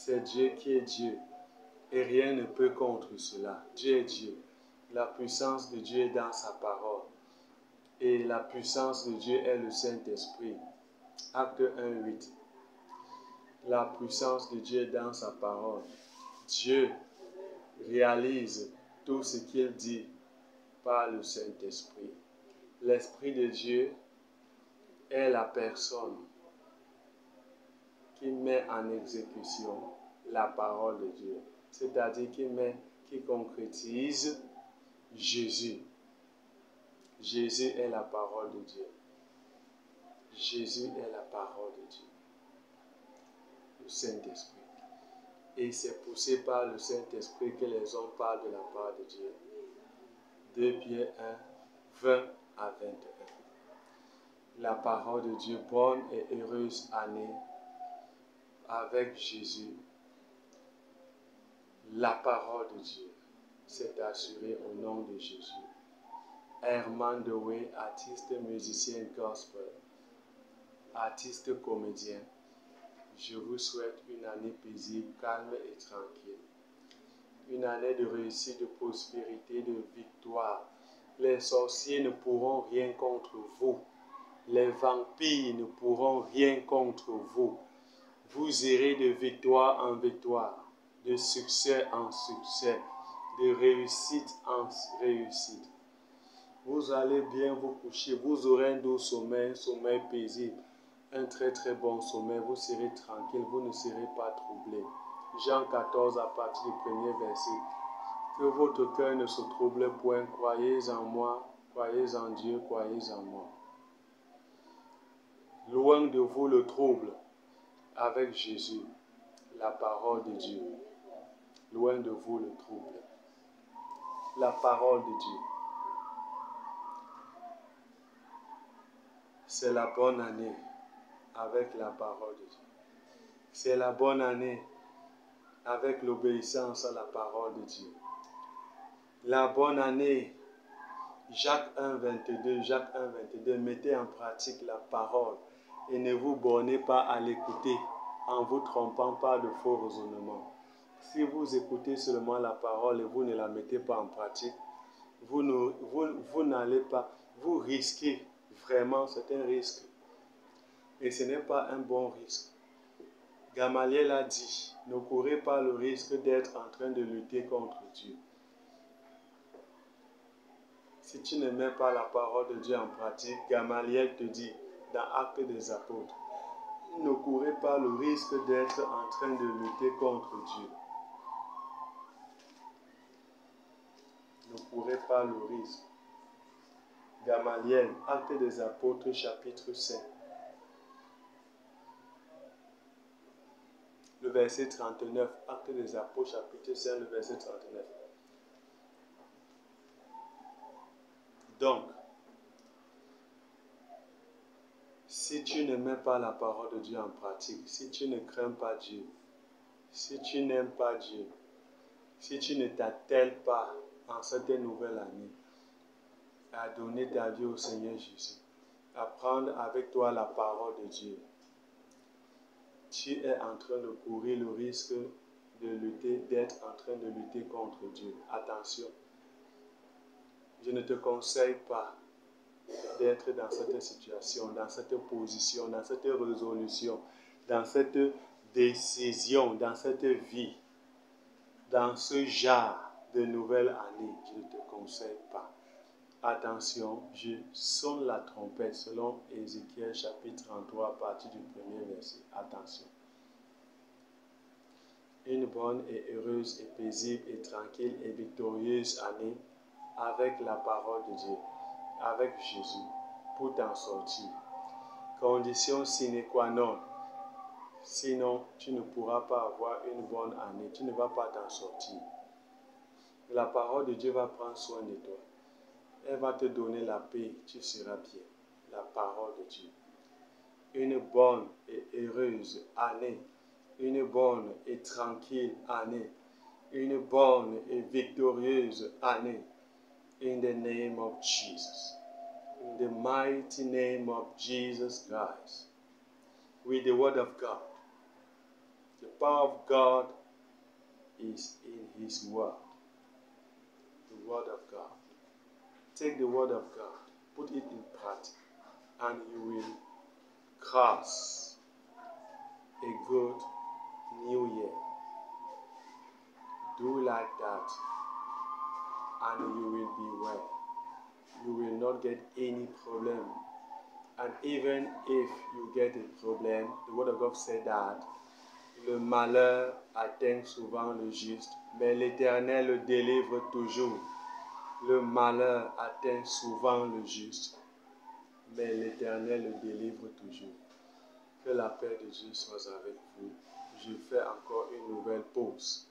C'est Dieu qui est Dieu. Et rien ne peut contre cela. Dieu est Dieu. La puissance de Dieu est dans sa parole. Et la puissance de Dieu est le Saint-Esprit. Acte 1:8. La puissance de Dieu est dans sa parole. Dieu réalise tout ce qu'il dit par le Saint-Esprit. L'Esprit de Dieu est la personne qui met en exécution la parole de Dieu. C'est-à-dire qui concrétise Jésus. Jésus est la parole de Dieu. Jésus est la parole de Dieu. Le Saint-Esprit. Et c'est poussé par le Saint-Esprit que les hommes parlent de la part de Dieu. 2 Pierre 1, 20 à 21. La parole de Dieu, bonne et heureuse année avec Jésus. La parole de Dieu s'est assurée au nom de Jésus. Herman Dewey, artiste, musicien gospel, artiste, comédien. Je vous souhaite une année paisible, calme et tranquille. Une année de réussite, de prospérité, de victoire. Les sorciers ne pourront rien contre vous. Les vampires ne pourront rien contre vous. Vous irez de victoire en victoire, de succès en succès, de réussite en réussite. Vous allez bien vous coucher, vous aurez un doux sommeil, un sommeil paisible, un très très bon sommeil, vous serez tranquille, vous ne serez pas troublé. Jean 14 à partir du premier verset. Que votre cœur ne se trouble point, croyez en moi, croyez en Dieu, croyez en moi. Loin de vous le trouble, avec Jésus, la parole de Dieu. Loin de vous le trouble, la parole de Dieu. C'est la bonne année avec la parole de Dieu. C'est la bonne année avec l'obéissance à la parole de Dieu. La bonne année, Jacques 1:22, mettez en pratique la parole et ne vous bornez pas à l'écouter en vous trompant par de faux raisonnements. Si vous écoutez seulement la parole et vous ne la mettez pas en pratique, vous n'allez pas, vous risquez vraiment, c'est un risque. Et ce n'est pas un bon risque. Gamaliel a dit, ne courez pas le risque d'être en train de lutter contre Dieu. Si tu ne mets pas la parole de Dieu en pratique, Gamaliel te dit dans Actes des Apôtres, ne courez pas le risque d'être en train de lutter contre Dieu. Ne courez pas le risque. Gamaliel, Actes des Apôtres, chapitre 5. Le verset 39, Actes des Apôtres, chapitre 5, le verset 39. Donc, si tu ne mets pas la parole de Dieu en pratique, si tu ne crains pas Dieu, si tu n'aimes pas Dieu, si tu ne t'attelles pas en cette nouvelle année à donner ta vie au Seigneur Jésus, à prendre avec toi la parole de Dieu, tu es en train de courir le risque de lutter, d'être en train de lutter contre Dieu. Attention, je ne te conseille pas d'être dans cette situation, dans cette position, dans cette résolution, dans cette décision, dans cette vie, dans ce genre de nouvelle année. Je ne te conseille pas. Attention, je sonne la trompette selon Ézéchiel chapitre 33 à partir du premier verset. Attention. Une bonne et heureuse et paisible et tranquille et victorieuse année avec la parole de Dieu, avec Jésus, pour t'en sortir. Condition sine qua non. Sinon, tu ne pourras pas avoir une bonne année. Tu ne vas pas t'en sortir. La parole de Dieu va prendre soin de toi. Elle va te donner la paix. Tu seras bien. La parole de Dieu. Une bonne et heureuse année. Une bonne et tranquille année. Une bonne et victorieuse année. In the name of Jesus. In the mighty name of Jesus Christ. With the word of God. The power of God is in His Word. The Word of God. Take the Word of God, put it in practice, and you will cross a good new year. Do like that, and you will be well. You will not get any problem. And even if you get a problem, the Word of God said that le malheur atteint souvent le juste, mais l'Éternel le délivre toujours. Le malheur atteint souvent le juste, mais l'Éternel le délivre toujours. Que la paix de Dieu soit avec vous. Je fais encore une nouvelle pause.